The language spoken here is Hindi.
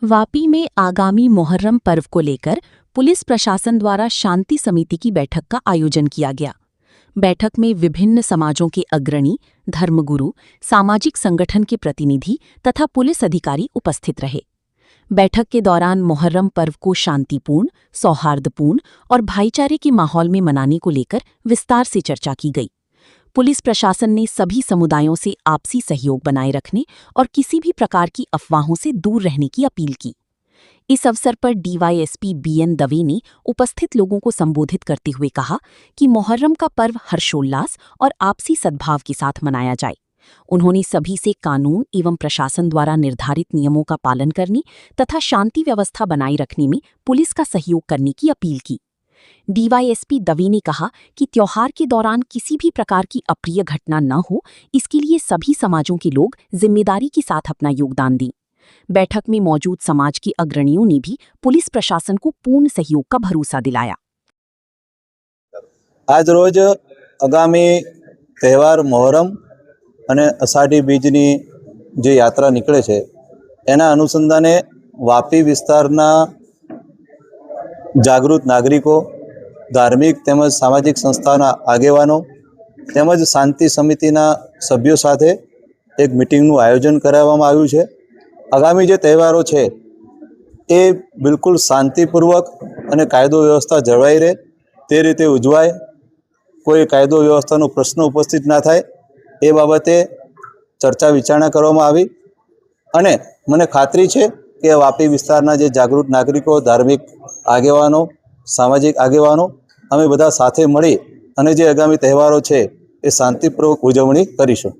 वापी में आगामी मुहर्रम पर्व को लेकर पुलिस प्रशासन द्वारा शांति समिति की बैठक का आयोजन किया गया। बैठक में विभिन्न समाजों के अग्रणी, धर्मगुरु, सामाजिक संगठन के प्रतिनिधि तथा पुलिस अधिकारी उपस्थित रहे। बैठक के दौरान मुहर्रम पर्व को शांतिपूर्ण, सौहार्दपूर्ण और भाईचारे के माहौल में मनाने को लेकर विस्तार से चर्चा की गई। पुलिस प्रशासन ने सभी समुदायों से आपसी सहयोग बनाए रखने और किसी भी प्रकार की अफवाहों से दूर रहने की अपील की। इस अवसर पर डीवाईएसपी बीएन दवे ने उपस्थित लोगों को संबोधित करते हुए कहा कि मुहर्रम का पर्व हर्षोल्लास और आपसी सद्भाव के साथ मनाया जाए। उन्होंने सभी से कानून एवं प्रशासन द्वारा निर्धारित नियमों का पालन करने तथा शांति व्यवस्था बनाए रखने में पुलिस का सहयोग करने की अपील की। डीवाईएसपी दवे ने कहा कि त्योहार के दौरान किसी भी प्रकार की अप्रिय घटना न हो, इसके लिए सभी समाजों के लोग जिम्मेदारी के साथ अपना योगदान दें। बैठक में मौजूद समाज के अग्रणियों ने भी पुलिस प्रशासन को पूर्ण सहयोग का भरोसा दिलाया। आज रोज आगामी तहेवार मोहरम અને અષાઢી બીજની જે યાત્રા નીકળે છે એના અનુસંધાને વાપી વિસ્તારના જાગૃત નાગરિકો, ધાર્મિક તેમજ સામાજિક સંસ્થાના આગેવાનો તેમજ શાંતિ સમિતિના સભ્યો સાથે એક મિટિંગનું આયોજન કરાવવામાં આવ્યું છે। આગામી જે તહેવારો છે એ બિલકુલ શાંતિપૂર્વક અને કાયદો વ્યવસ્થા જળવાઈ રહે તે રીતે ઉજવાય, કોઈ કાયદો વ્યવસ્થાનો પ્રશ્ન ઉપસ્થિત ના થાય એ બાબતે ચર્ચા વિચારણા કરવામાં આવી અને મને ખાતરી છે કે વાપી વિસ્તારના જે જાગૃત નાગરિકો, ધાર્મિક આગેવાનો, સામાજિક આગેવાનો અમે બધા સાથે મળી અને જે આગામી તહેવારો છે એ શાંતિપૂર્વક ઉજવણી કરીશું।